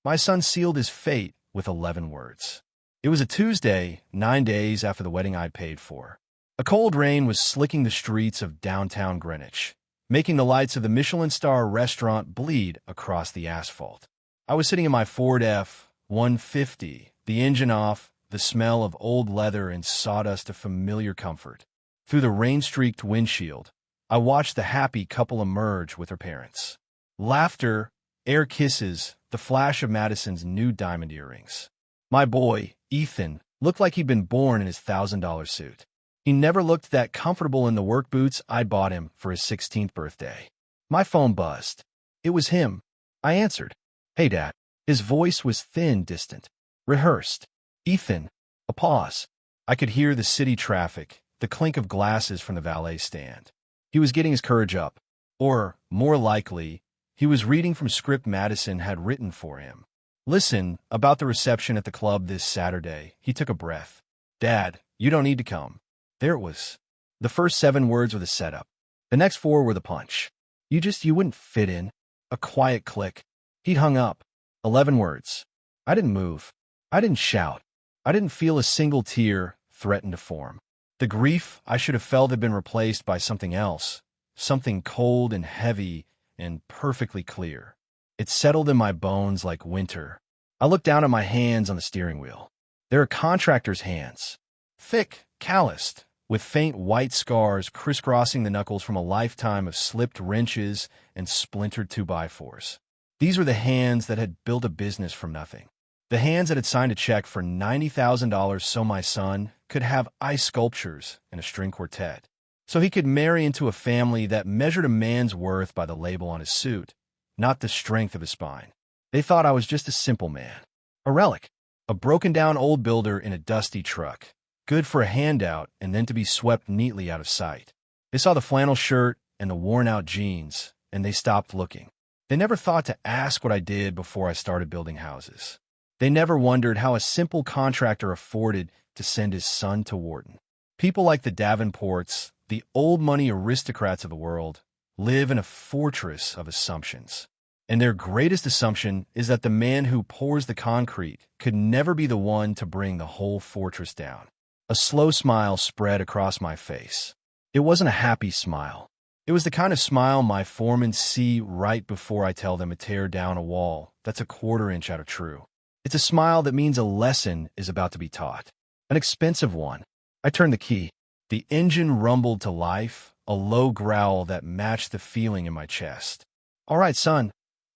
My son sealed his fate with 11 words. It was a Tuesday, 9 days after the wedding I'd paid for. A cold rain was slicking the streets of downtown Greenwich, making the lights of the Michelin-star restaurant bleed across the asphalt. I was sitting in my Ford F-150, the engine off, the smell of old leather and sawdust a familiar comfort. Through the rain-streaked windshield, I watched the happy couple emerge with their parents. Laughter, air kisses, the flash of Madison's new diamond earrings. My boy, Ethan, looked like he'd been born in his $1,000 suit. He never looked that comfortable in the work boots I'd bought him for his 16th birthday. My phone buzzed. It was him. I answered. "Hey, Dad." His voice was thin, distant, rehearsed. "Ethan." A pause. I could hear the city traffic, the clink of glasses from the valet stand. He was getting his courage up. Or, more likely, he was reading from script Madison had written for him. "Listen, about the reception at the club this Saturday." He took a breath. "Dad, you don't need to come." There it was. The first 7 words were the setup. The next 4 were the punch. You wouldn't fit in." A quiet click. He'd hung up. 11 words. I didn't move. I didn't shout. I didn't feel a single tear threaten to form. The grief I should have felt had been replaced by something else, something cold and heavy and perfectly clear. It settled in my bones like winter. I looked down at my hands on the steering wheel. They were contractor's hands. Thick, calloused, with faint white scars crisscrossing the knuckles from a lifetime of slipped wrenches and splintered 2x4s. These were the hands that had built a business from nothing. The hands that had signed a check for $90,000 so my son could have ice sculptures and a string quartet. So he could marry into a family that measured a man's worth by the label on his suit, not the strength of his spine. They thought I was just a simple man. A relic. A broken-down old builder in a dusty truck. Good for a handout and then to be swept neatly out of sight. They saw the flannel shirt and the worn-out jeans, and they stopped looking. They never thought to ask what I did before I started building houses. They never wondered how a simple contractor afforded to send his son to Wharton. People like the Davenports, the old-money aristocrats of the world, live in a fortress of assumptions. And their greatest assumption is that the man who pours the concrete could never be the one to bring the whole fortress down. A slow smile spread across my face. It wasn't a happy smile. It was the kind of smile my foremen see right before I tell them to tear down a wall that's a 1/4 inch out of true. It's a smile that means a lesson is about to be taught. An expensive one. I turned the key. The engine rumbled to life, a low growl that matched the feeling in my chest. "All right, son,"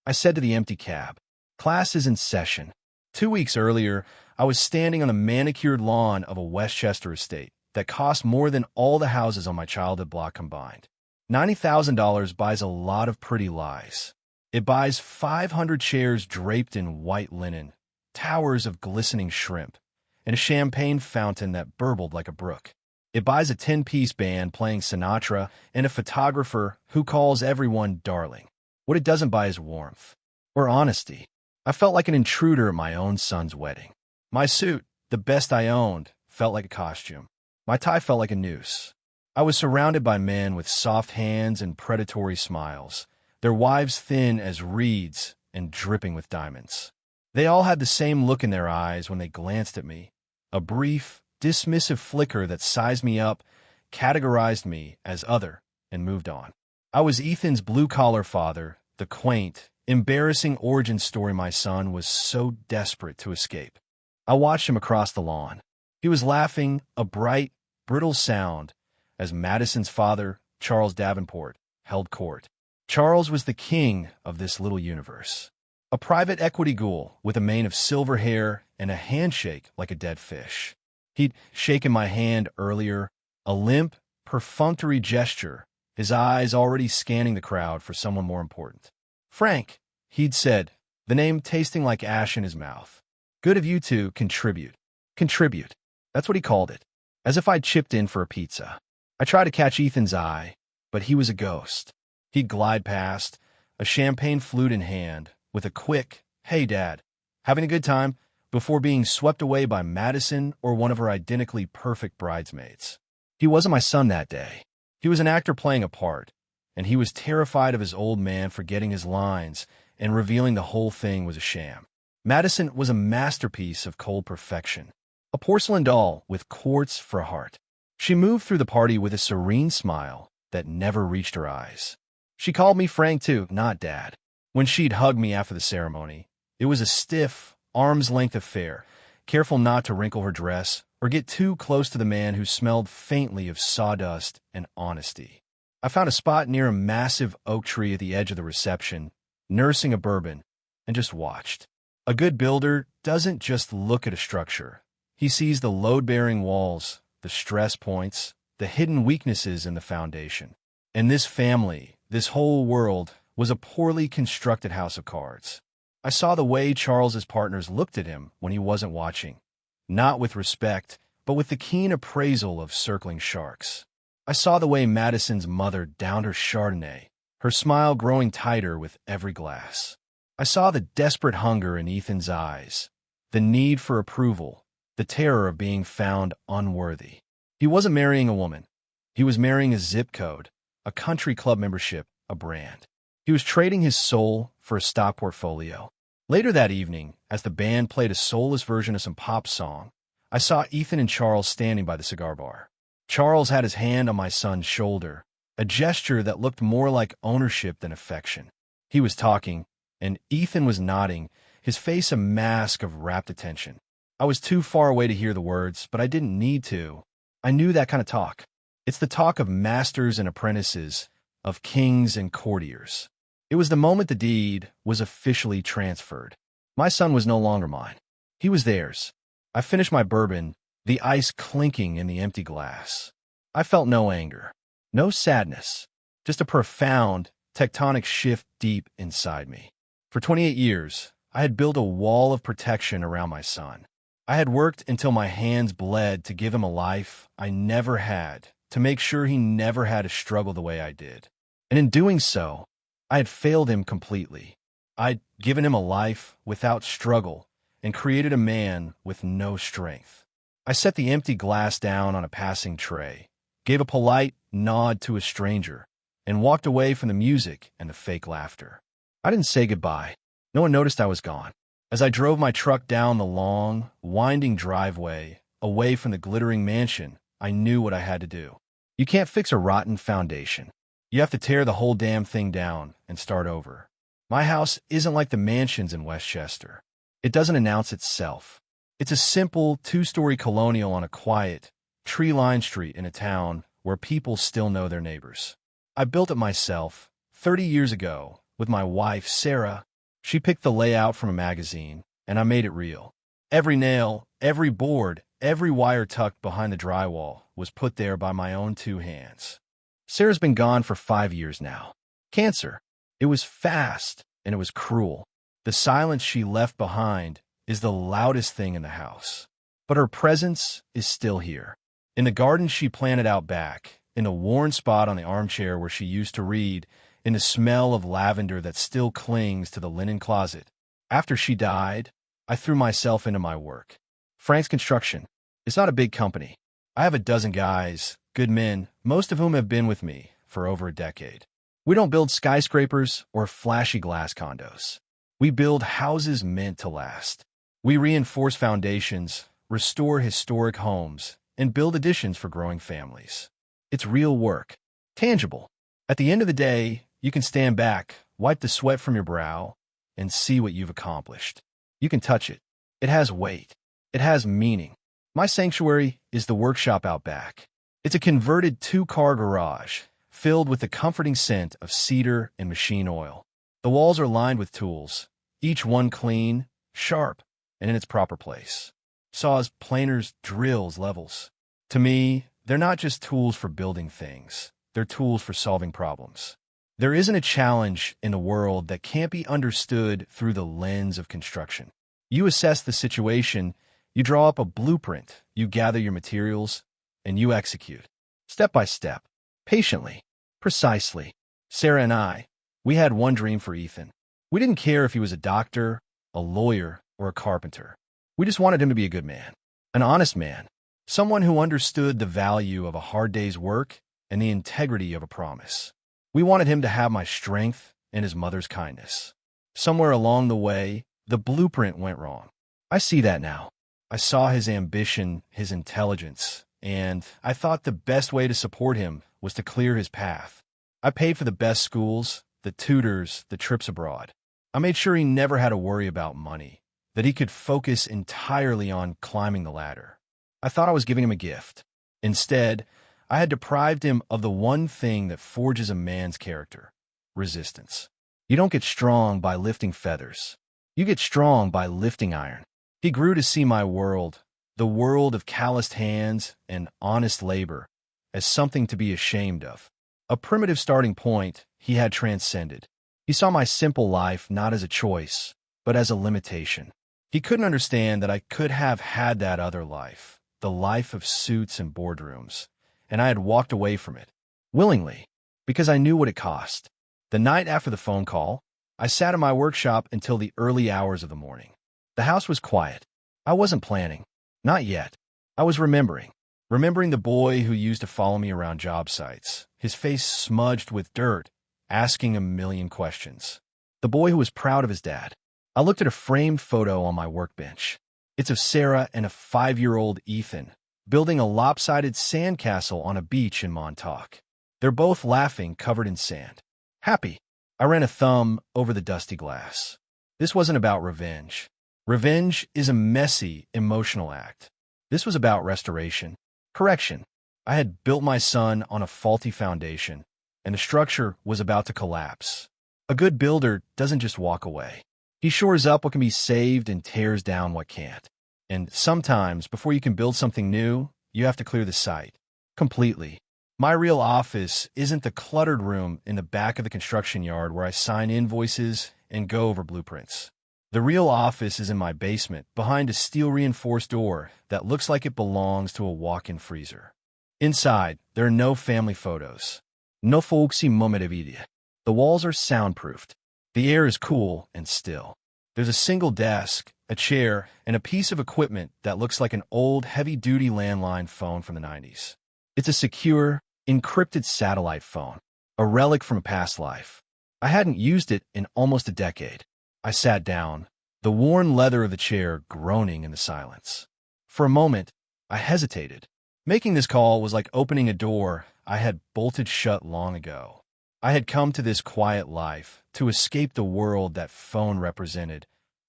I said to the empty cab. "Class is in session." 2 weeks earlier, I was standing on the manicured lawn of a Westchester estate that cost more than all the houses on my childhood block combined. $90,000 buys a lot of pretty lies. It buys 500 chairs draped in white linen, towers of glistening shrimp, and a champagne fountain that burbled like a brook. It buys a 10-piece band playing Sinatra and a photographer who calls everyone darling. What it doesn't buy is warmth or honesty. I felt like an intruder at my own son's wedding. My suit, the best I owned, felt like a costume. My tie felt like a noose. I was surrounded by men with soft hands and predatory smiles, their wives thin as reeds and dripping with diamonds. They all had the same look in their eyes when they glanced at me, a brief, dismissive flicker that sized me up, categorized me as other, and moved on. I was Ethan's blue-collar father, the quaint, embarrassing origin story my son was so desperate to escape. I watched him across the lawn. He was laughing, a bright, brittle sound, as Madison's father, Charles Davenport, held court. Charles was the king of this little universe. A private equity ghoul with a mane of silver hair and a handshake like a dead fish. He'd shaken my hand earlier, a limp, perfunctory gesture, his eyes already scanning the crowd for someone more important. "Frank," he'd said, the name tasting like ash in his mouth. "Good of you to contribute." Contribute. That's what he called it, as if I'd chipped in for a pizza. I tried to catch Ethan's eye, but he was a ghost. He'd glide past, a champagne flute in hand, with a quick, "Hey, Dad, having a good time?" before being swept away by Madison or one of her identically perfect bridesmaids. He wasn't my son that day. He was an actor playing a part, and he was terrified of his old man forgetting his lines and revealing the whole thing was a sham. Madison was a masterpiece of cold perfection, a porcelain doll with quartz for a heart. She moved through the party with a serene smile that never reached her eyes. She called me Frank too, not Dad. When she'd hug me after the ceremony, it was a stiff, arm's-length affair, careful not to wrinkle her dress or get too close to the man who smelled faintly of sawdust and honesty. I found a spot near a massive oak tree at the edge of the reception, nursing a bourbon, and just watched. A good builder doesn't just look at a structure. He sees the load-bearing walls, the stress points, the hidden weaknesses in the foundation. And this family, this whole world, was a poorly constructed house of cards. I saw the way Charles's partners looked at him when he wasn't watching, not with respect, but with the keen appraisal of circling sharks. I saw the way Madison's mother downed her Chardonnay, her smile growing tighter with every glass. I saw the desperate hunger in Ethan's eyes, the need for approval, the terror of being found unworthy. He wasn't marrying a woman. He was marrying a zip code, a country club membership, a brand. He was trading his soul for a stock portfolio. Later that evening, as the band played a soulless version of some pop song, I saw Ethan and Charles standing by the cigar bar. Charles had his hand on my son's shoulder, a gesture that looked more like ownership than affection. He was talking, and Ethan was nodding, his face a mask of rapt attention. I was too far away to hear the words, but I didn't need to. I knew that kind of talk. It's the talk of masters and apprentices, of kings and courtiers. It was the moment the deed was officially transferred. My son was no longer mine. He was theirs. I finished my bourbon, the ice clinking in the empty glass. I felt no anger, no sadness, just a profound, tectonic shift deep inside me. For 28 years, I had built a wall of protection around my son. I had worked until my hands bled to give him a life I never had, to make sure he never had to struggle the way I did. And in doing so, I had failed him completely. I'd given him a life without struggle and created a man with no strength. I set the empty glass down on a passing tray, gave a polite nod to a stranger, and walked away from the music and the fake laughter. I didn't say goodbye. No one noticed I was gone. As I drove my truck down the long, winding driveway, away from the glittering mansion, I knew what I had to do. You can't fix a rotten foundation. You have to tear the whole damn thing down and start over. My house isn't like the mansions in Westchester. It doesn't announce itself. It's a simple, two-story colonial on a quiet, tree-lined street in a town where people still know their neighbors. I built it myself 30 years ago with my wife, Sarah. She picked the layout from a magazine, and I made it real. Every nail, every board, every wire tucked behind the drywall was put there by my own two hands. Sarah's been gone for 5 years now. Cancer. It was fast, and it was cruel. The silence she left behind is the loudest thing in the house. But her presence is still here. In the garden she planted out back, in a worn spot on the armchair where she used to read, in the smell of lavender that still clings to the linen closet. After she died, I threw myself into my work. Frank's Construction. It's not a big company. I have a dozen guys, good men, most of whom have been with me for over a decade. We don't build skyscrapers or flashy glass condos. We build houses meant to last. We reinforce foundations, restore historic homes, and build additions for growing families. It's real work, tangible. At the end of the day, you can stand back, wipe the sweat from your brow, and see what you've accomplished. You can touch it. It has weight. It has meaning. My sanctuary is the workshop out back. It's a converted 2-car garage, filled with the comforting scent of cedar and machine oil. The walls are lined with tools, each one clean, sharp, and in its proper place. Saws, planers, drills, levels. To me, they're not just tools for building things. They're tools for solving problems. There isn't a challenge in the world that can't be understood through the lens of construction. You assess the situation, you draw up a blueprint, you gather your materials, and you execute. Step by step, patiently, precisely. Sarah and I, we had one dream for Ethan. We didn't care if he was a doctor, a lawyer, or a carpenter. We just wanted him to be a good man, an honest man, someone who understood the value of a hard day's work and the integrity of a promise. We wanted him to have my strength and his mother's kindness. Somewhere along the way, The blueprint went wrong. I see that now. I saw his ambition, his intelligence, and I thought the best way to support him was to clear his path. I paid for the best schools, the tutors, the trips abroad. I made sure he never had to worry about money, that he could focus entirely on climbing the ladder. I thought I was giving him a gift. Instead, I had deprived him of the one thing that forges a man's character: resistance. You don't get strong by lifting feathers. You get strong by lifting iron. He grew to see my world, the world of calloused hands and honest labor, as something to be ashamed of. A primitive starting point he had transcended. He saw my simple life not as a choice, but as a limitation. He couldn't understand that I could have had that other life, the life of suits and boardrooms, and I had walked away from it, willingly, because I knew what it cost. The night after the phone call, I sat in my workshop until the early hours of the morning. The house was quiet. I wasn't planning. Not yet. I was remembering the boy who used to follow me around job sites, his face smudged with dirt, asking a million questions. The boy who was proud of his dad. I looked at a framed photo on my workbench. It's of Sarah and a 5-year-old Ethan, building a lopsided sandcastle on a beach in Montauk. They're both laughing, covered in sand. Happy. I ran a thumb over the dusty glass. This wasn't about revenge. Revenge is a messy, emotional act. This was about restoration, correction. I had built my son on a faulty foundation, and the structure was about to collapse. A good builder doesn't just walk away. He shores up what can be saved and tears down what can't. And sometimes, before you can build something new, you have to clear the site completely. My real office isn't the cluttered room in the back of the construction yard where I sign invoices and go over blueprints. The real office is in my basement, behind a steel-reinforced door that looks like it belongs to a walk-in freezer. Inside, there are no family photos. No folksy moment of vida. The walls are soundproofed. The air is cool and still. There's a single desk, a chair, and a piece of equipment that looks like an old, heavy-duty landline phone from the 90s. It's a secure, encrypted satellite phone, a relic from a past life. I hadn't used it in almost a decade. I sat down, the worn leather of the chair groaning in the silence. For a moment, I hesitated. Making this call was like opening a door I had bolted shut long ago. I had come to this quiet life to escape the world that phone represented,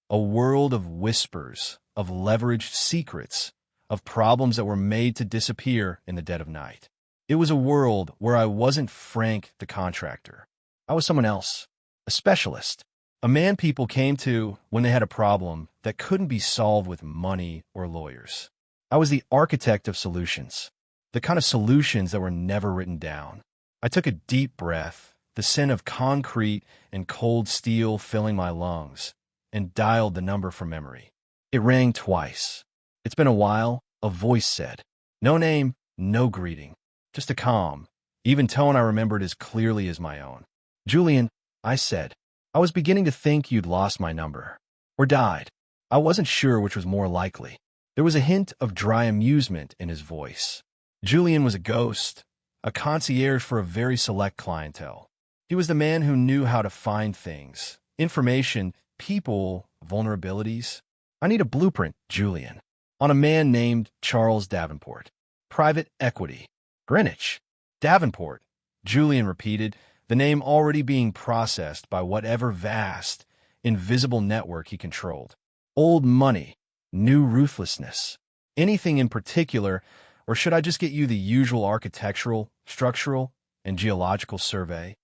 a world of whispers, of leveraged secrets, of problems that were made to disappear in the dead of night. It was a world where I wasn't Frank the contractor. I was someone else, a specialist, a man people came to when they had a problem that couldn't be solved with money or lawyers. I was the architect of solutions, the kind of solutions that were never written down. I took a deep breath, the scent of concrete and cold steel filling my lungs, and dialed the number from memory. It rang twice. It's been a while, a voice said. No name, no greeting, just a calm, even tone I remembered as clearly as my own. Julian, I said. I was beginning to think you'd lost my number, or died. I wasn't sure which was more likely. There was a hint of dry amusement in his voice. Julian was a ghost, a concierge for a very select clientele. He was the man who knew how to find things, information, people, vulnerabilities. I need a blueprint, Julian, on a man named Charles Davenport. Private equity. Greenwich. Davenport, Julian repeated, the name already being processed by whatever vast, invisible network he controlled. Old money. New ruthlessness. Anything in particular, or should I just get you the usual architectural, structural, and geological survey?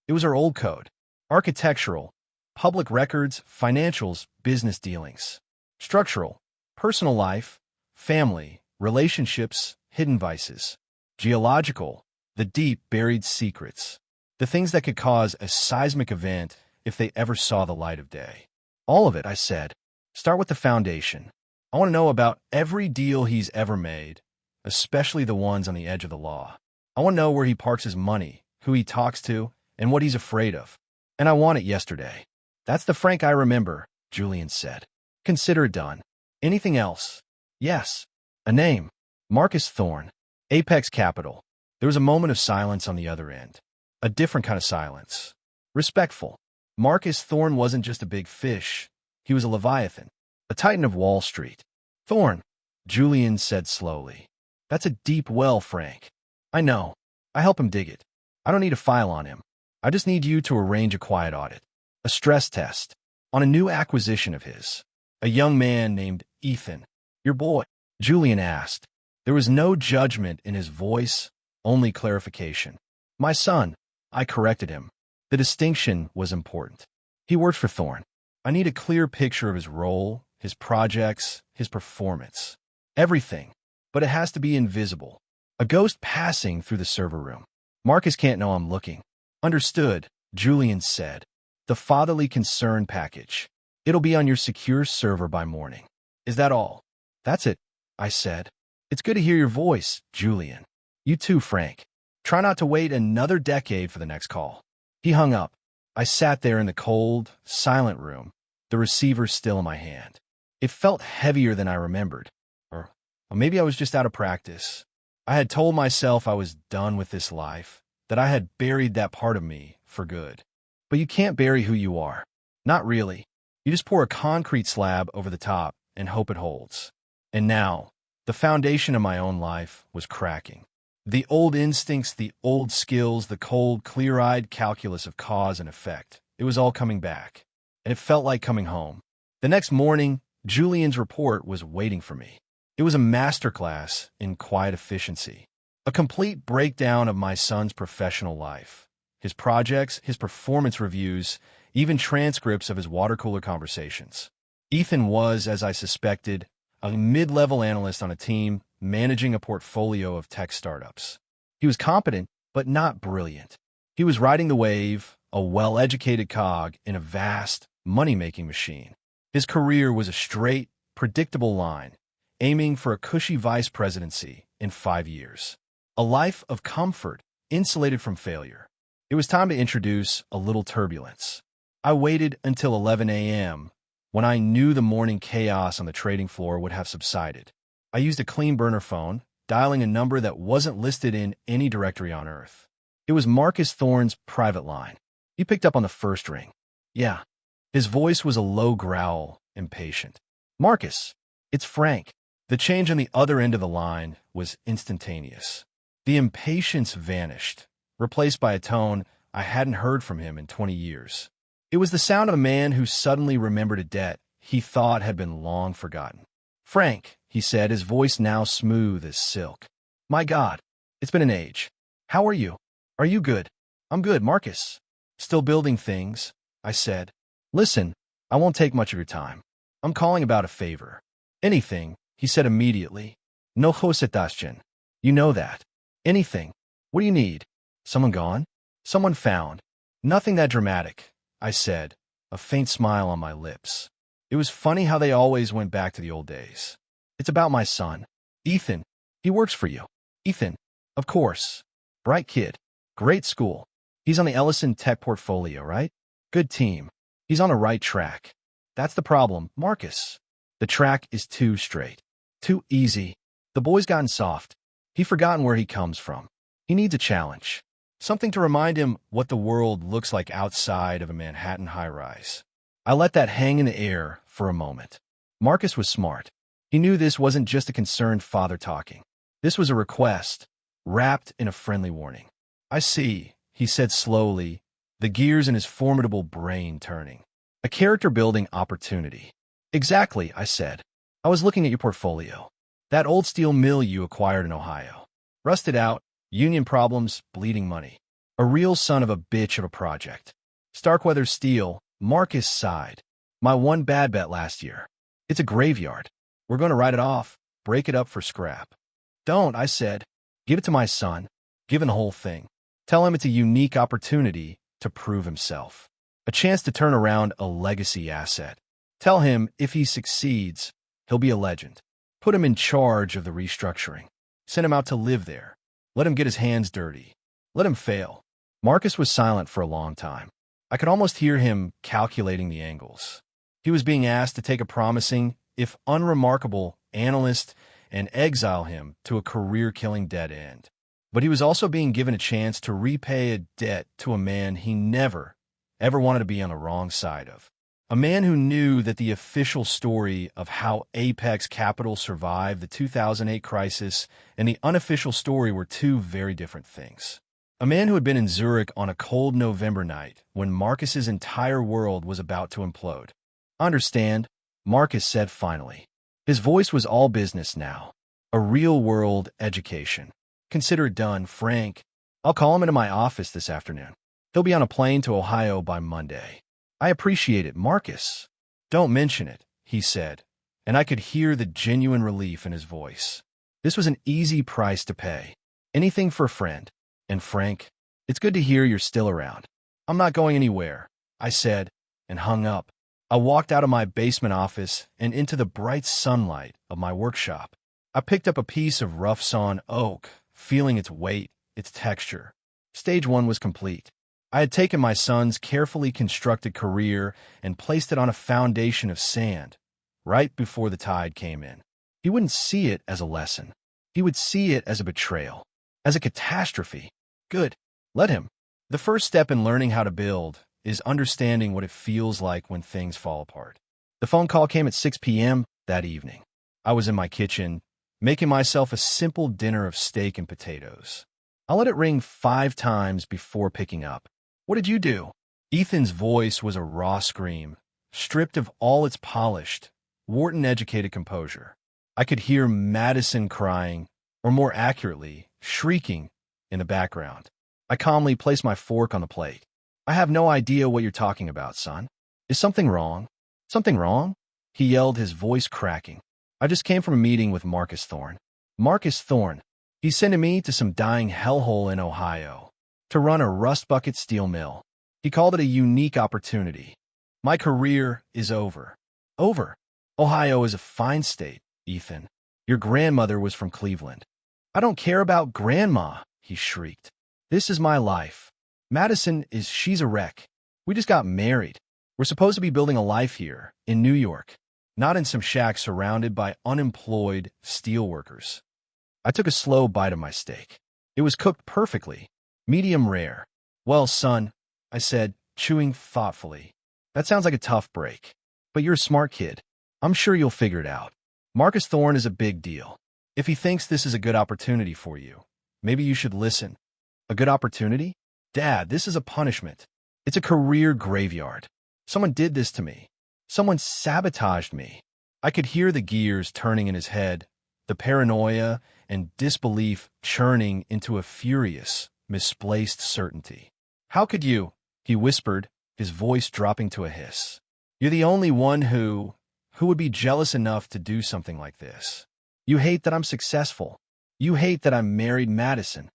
It was our old code. Architectural, public records, financials, business dealings. Structural, personal life, family, relationships, hidden vices. Geological, the deep buried secrets. The things that could cause a seismic event if they ever saw the light of day. All of it, I said. Start with the foundation. I want to know about every deal he's ever made, especially the ones on the edge of the law. I want to know where he parks his money, who he talks to, and what he's afraid of. And I want it yesterday. That's the Frank I remember, Julian said. Consider it done. Anything else? Yes. A name. Marcus Thorne. Apex Capital. There was a moment of silence on the other end. A different kind of silence. Respectful. Marcus Thorne wasn't just a big fish. He was a leviathan, a titan of Wall Street. Thorn, Julian said slowly. That's a deep well, Frank. I know. I help him dig it. I don't need a file on him. I just need you to arrange a quiet audit, a stress test, on a new acquisition of his. A young man named Ethan. Your boy? Julian asked. There was no judgment in his voice, only clarification. My son, I corrected him. The distinction was important. He worked for Thorn. I need a clear picture of his role, his projects, his performance. Everything. But it has to be invisible. A ghost passing through the server room. Marcus can't know I'm looking. Understood, Julian said. The fatherly concern package. It'll be on your secure server by morning. Is that all? That's it, I said. It's good to hear your voice, Julian. You too, Frank. Try not to wait another decade for the next call. He hung up. I sat there in the cold, silent room, the receiver still in my hand. It felt heavier than I remembered. Or maybe I was just out of practice. I had told myself I was done with this life, that I had buried that part of me for good. But you can't bury who you are. Not really. You just pour a concrete slab over the top and hope it holds. And now, the foundation of my own life was cracking. The old instincts, the old skills, the cold, clear-eyed calculus of cause and effect. It was all coming back. And it felt like coming home. The next morning, Julian's report was waiting for me. It was a masterclass in quiet efficiency. A complete breakdown of my son's professional life. His projects, his performance reviews, even transcripts of his water cooler conversations. Ethan was, as I suspected, a mid-level analyst on a team managing a portfolio of tech startups. He was competent, but not brilliant. He was riding the wave, a well-educated cog in a vast, money-making machine. His career was a straight, predictable line, aiming for a cushy vice presidency in 5 years. A life of comfort, insulated from failure. It was time to introduce a little turbulence. I waited until 11 a.m., when I knew the morning chaos on the trading floor would have subsided. I used a clean burner phone, dialing a number that wasn't listed in any directory on Earth. It was Marcus Thorn's private line. He picked up on the first ring. Yeah. His voice was a low growl, impatient. Marcus, it's Frank. The change on the other end of the line was instantaneous. The impatience vanished, replaced by a tone I hadn't heard from him in 20 years. It was the sound of a man who suddenly remembered a debt he thought had been long forgotten. Frank, he said, his voice now smooth as silk. My God, it's been an age. How are you? Are you good? I'm good, Marcus. Still building things, I said. Listen, I won't take much of your time. I'm calling about a favor. Anything, he said immediately. No hosetaschen. You know that. Anything. What do you need? Someone gone? Someone found. Nothing that dramatic, I said, a faint smile on my lips. It was funny how they always went back to the old days. It's about my son. Ethan. He works for you. Ethan. Of course. Bright kid. Great school. He's on the Ellison Tech portfolio, right? Good team. He's on the right track. That's the problem, Marcus. The track is too straight. Too easy. The boy's gotten soft. He's forgotten where he comes from. He needs a challenge. Something to remind him what the world looks like outside of a Manhattan high-rise. I let that hang in the air for a moment. Marcus was smart. He knew this wasn't just a concerned father talking. This was a request, wrapped in a friendly warning. I see, he said slowly, the gears in his formidable brain turning. A character-building opportunity. Exactly, I said. I was looking at your portfolio. That old steel mill you acquired in Ohio. Rusted out, union problems, bleeding money. A real son of a bitch of a project. Starkweather Steel, Marcus sighed. My one bad bet last year. It's a graveyard. We're going to write it off, break it up for scrap. Don't, I said. Give it to my son. Give him the whole thing. Tell him it's a unique opportunity to prove himself. A chance to turn around a legacy asset. Tell him if he succeeds, he'll be a legend. Put him in charge of the restructuring. Send him out to live there. Let him get his hands dirty. Let him fail. Marcus was silent for a long time. I could almost hear him calculating the angles. He was being asked to take a promising, if unremarkable, analyst and exile him to a career-killing dead end. But he was also being given a chance to repay a debt to a man he never, ever wanted to be on the wrong side of. A man who knew that the official story of how Apex Capital survived the 2008 crisis and the unofficial story were two very different things. A man who had been in Zurich on a cold November night when Marcus's entire world was about to implode. "Understand," Marcus said finally. His voice was all business now. A real-world education. "Consider it done, Frank. I'll call him into my office this afternoon. He'll be on a plane to Ohio by Monday." "I appreciate it, Marcus." "Don't mention it," he said, and I could hear the genuine relief in his voice. This was an easy price to pay. Anything for a friend. "And Frank, it's good to hear you're still around." "I'm not going anywhere," I said, and hung up. I walked out of my basement office and into the bright sunlight of my workshop. I picked up a piece of rough-sawn oak, feeling its weight, its texture. Stage one was complete. I had taken my son's carefully constructed career and placed it on a foundation of sand, right before the tide came in. He wouldn't see it as a lesson. He would see it as a betrayal, as a catastrophe. Good. Let him. The first step in learning how to build is understanding what it feels like when things fall apart. The phone call came at 6 p.m. that evening. I was in my kitchen, making myself a simple dinner of steak and potatoes. I let it ring 5 times before picking up. "What did you do?" Ethan's voice was a raw scream, stripped of all its polished, Wharton-educated composure. I could hear Madison crying, or more accurately, shrieking, in the background. I calmly placed my fork on the plate. "I have no idea what you're talking about, son. Is something wrong?" "Something wrong?" he yelled, his voice cracking. "I just came from a meeting with Marcus Thorne." "Marcus Thorne? He's sending me to some dying hellhole in Ohio to run a rust bucket steel mill. He called it a unique opportunity. My career is over." "Over? Ohio is a fine state, Ethan. Your grandmother was from Cleveland." "I don't care about grandma," he shrieked. "This is my life. Madison she's a wreck. We just got married. We're supposed to be building a life here, in New York, not in some shack surrounded by unemployed steelworkers." I took a slow bite of my steak. It was cooked perfectly, medium rare. "Well, son," I said, chewing thoughtfully, "that sounds like a tough break. But you're a smart kid. I'm sure you'll figure it out. Marcus Thorne is a big deal. If he thinks this is a good opportunity for you, maybe you should listen." "A good opportunity? Dad, this is a punishment. It's a career graveyard. Someone did this to me. Someone sabotaged me." I could hear the gears turning in his head, the paranoia and disbelief churning into a furious, misplaced certainty. "How could you?" he whispered, his voice dropping to a hiss. "You're the only one who would be jealous enough to do something like this. You hate that I'm successful. You hate that I married Madison."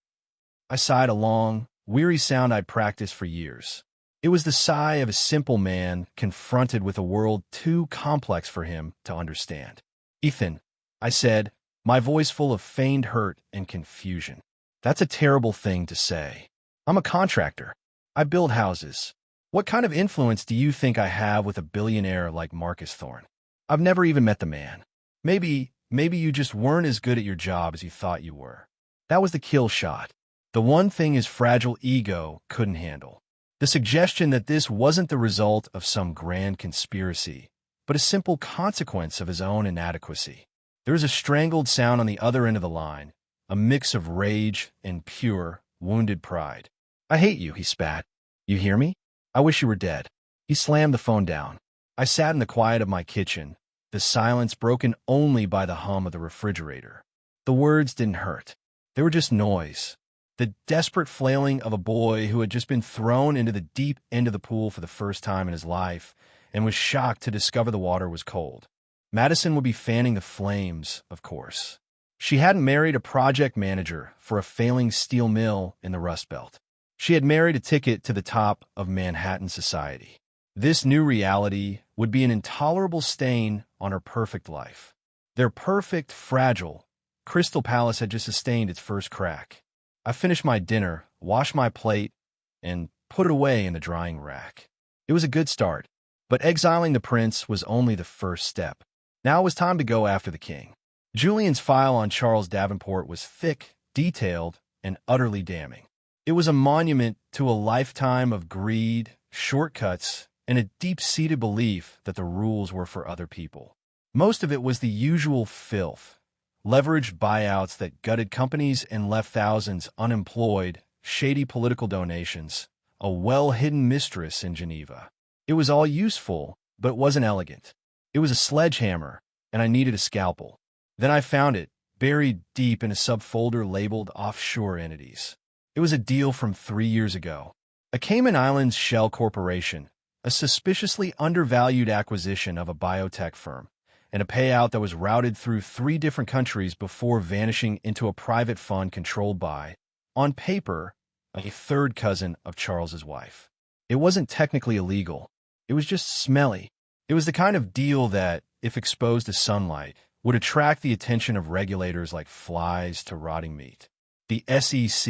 I sighed a long, weary sound I'd practiced for years. It was the sigh of a simple man confronted with a world too complex for him to understand. "Ethan," I said, my voice full of feigned hurt and confusion. "That's a terrible thing to say. I'm a contractor. I build houses. What kind of influence do you think I have with a billionaire like Marcus Thorne? I've never even met the man. Maybe you just weren't as good at your job as you thought you were." That was the kill shot. The one thing his fragile ego couldn't handle. The suggestion that this wasn't the result of some grand conspiracy, but a simple consequence of his own inadequacy. There was a strangled sound on the other end of the line, a mix of rage and pure, wounded pride. "I hate you," he spat. "You hear me? I wish you were dead." He slammed the phone down. I sat in the quiet of my kitchen, the silence broken only by the hum of the refrigerator. The words didn't hurt. They were just noise. The desperate flailing of a boy who had just been thrown into the deep end of the pool for the first time in his life and was shocked to discover the water was cold. Madison would be fanning the flames, of course. She hadn't married a project manager for a failing steel mill in the Rust Belt. She had married a ticket to the top of Manhattan society. This new reality would be an intolerable stain on her perfect life. Their perfect, fragile, Crystal Palace had just sustained its first crack. I finished my dinner, washed my plate, and put it away in the drying rack. It was a good start, but exiling the prince was only the first step. Now it was time to go after the king. Julian's file on Charles Davenport was thick, detailed, and utterly damning. It was a monument to a lifetime of greed, shortcuts, and a deep-seated belief that the rules were for other people. Most of it was the usual filth: leveraged buyouts that gutted companies and left thousands unemployed, shady political donations, a well-hidden mistress in Geneva. It was all useful, but it wasn't elegant. It was a sledgehammer, and I needed a scalpel. Then I found it, buried deep in a subfolder labeled offshore entities. It was a deal from 3 years ago. A Cayman Islands shell corporation, a suspiciously undervalued acquisition of a biotech firm, and a payout that was routed through 3 different countries before vanishing into a private fund controlled by, on paper, a third cousin of Charles's wife. It wasn't technically illegal. It was just smelly. It was the kind of deal that, if exposed to sunlight, would attract the attention of regulators like flies to rotting meat. The SEC,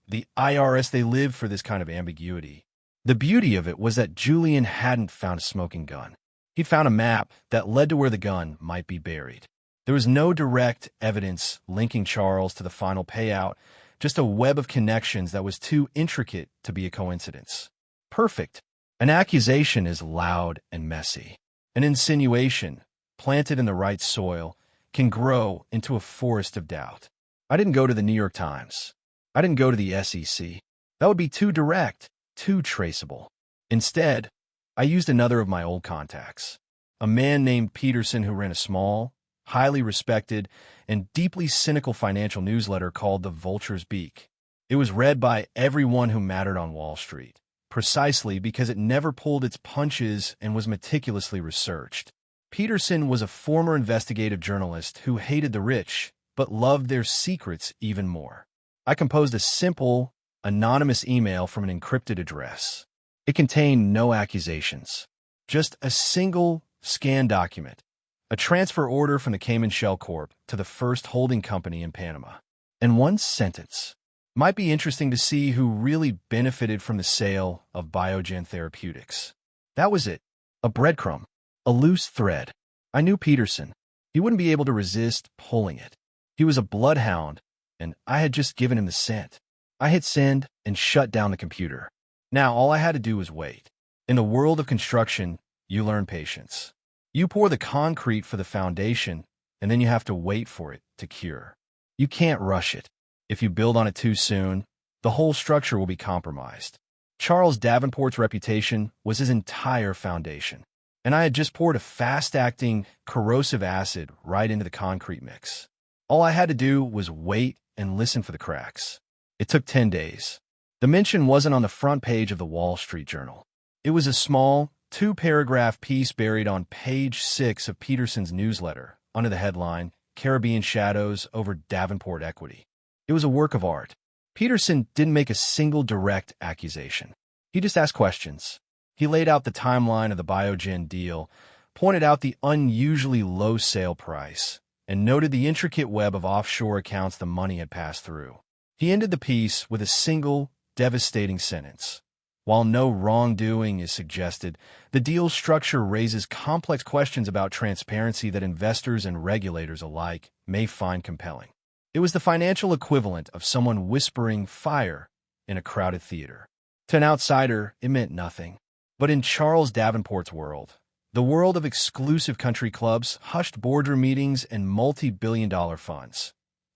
the IRS, they lived for this kind of ambiguity. The beauty of it was that Julian hadn't found a smoking gun. He'd found a map that led to where the gun might be buried. There was no direct evidence linking Charles to the final payout, just a web of connections that was too intricate to be a coincidence. Perfect. An accusation is loud and messy. An insinuation, planted in the right soil, can grow into a forest of doubt. I didn't go to the New York Times. I didn't go to the SEC. That would be too direct, too traceable. Instead, I used another of my old contacts, a man named Peterson who ran a small, highly respected, and deeply cynical financial newsletter called The Vulture's Beak. It was read by everyone who mattered on Wall Street, precisely because it never pulled its punches and was meticulously researched. Peterson was a former investigative journalist who hated the rich, but loved their secrets even more. I composed a simple, anonymous email from an encrypted address. It contained no accusations, just a single scanned document, a transfer order from the Cayman Shell Corp to the first holding company in Panama. And one sentence. Might be interesting to see who really benefited from the sale of Biogen Therapeutics. That was it. A breadcrumb. A loose thread. I knew Peterson. He wouldn't be able to resist pulling it. He was a bloodhound, and I had just given him the scent. I hit send and shut down the computer. Now all I had to do was wait. In the world of construction, you learn patience. You pour the concrete for the foundation, and then you have to wait for it to cure. You can't rush it. If you build on it too soon, the whole structure will be compromised. Charles Davenport's reputation was his entire foundation, and I had just poured a fast-acting, corrosive acid right into the concrete mix. All I had to do was wait and listen for the cracks. It took 10 days. The mention wasn't on the front page of the Wall Street Journal. It was a small, 2-paragraph piece buried on page 6 of Peterson's newsletter, under the headline, Caribbean Shadows Over Davenport Equity. It was a work of art. Peterson didn't make a single direct accusation. He just asked questions. He laid out the timeline of the Biogen deal, pointed out the unusually low sale price, and noted the intricate web of offshore accounts the money had passed through. He ended the piece with a single, devastating sentence. While no wrongdoing is suggested, the deal's structure raises complex questions about transparency that investors and regulators alike may find compelling. It was the financial equivalent of someone whispering fire in a crowded theater. To an outsider, it meant nothing. But in Charles Davenport's world, the world of exclusive country clubs, hushed boardroom meetings, and multi-billion-dollar funds,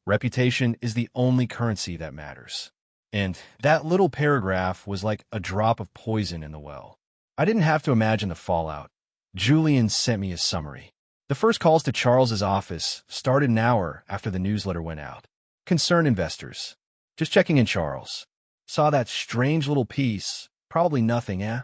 reputation is the only currency that matters. And that little paragraph was like a drop of poison in the well. I didn't have to imagine the fallout. Julian sent me a summary. The first calls to Charles's office started an hour after the newsletter went out. Concerned investors. Just checking in, Charles. Saw that strange little piece. Probably nothing, eh?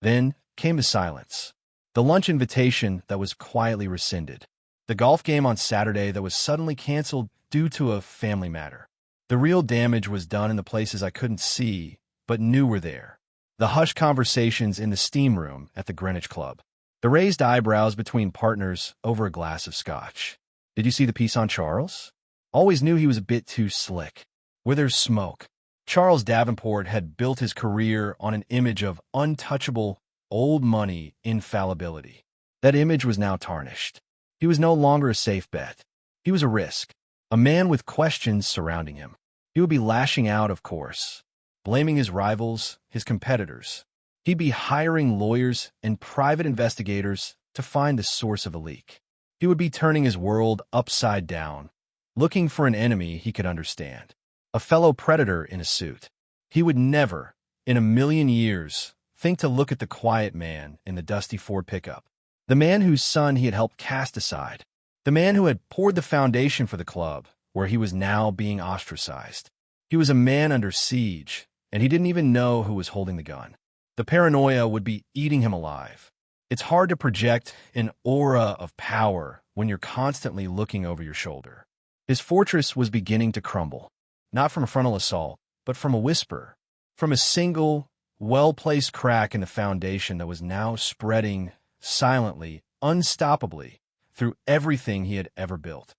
Then came the silence. The lunch invitation that was quietly rescinded. The golf game on Saturday that was suddenly canceled due to a family matter. The real damage was done in the places I couldn't see, but knew were there. The hushed conversations in the steam room at the Greenwich Club. The raised eyebrows between partners over a glass of scotch. Did you see the piece on Charles? Always knew he was a bit too slick. Where there's smoke. Charles Davenport had built his career on an image of untouchable, old money infallibility. That image was now tarnished. He was no longer a safe bet. He was a risk. A man with questions surrounding him. He would be lashing out, of course, blaming his rivals, his competitors. He'd be hiring lawyers and private investigators to find the source of a leak. He would be turning his world upside down, looking for an enemy he could understand, a fellow predator in a suit. He would never, in a million years, think to look at the quiet man in the dusty Ford pickup, the man whose son he had helped cast aside, the man who had poured the foundation for the club, where he was now being ostracized. He was a man under siege, and he didn't even know who was holding the gun. The paranoia would be eating him alive. It's hard to project an aura of power when you're constantly looking over your shoulder. His fortress was beginning to crumble, not from a frontal assault, but from a whisper, from a single, well-placed crack in the foundation that was now spreading silently, unstoppably, through everything he had ever built.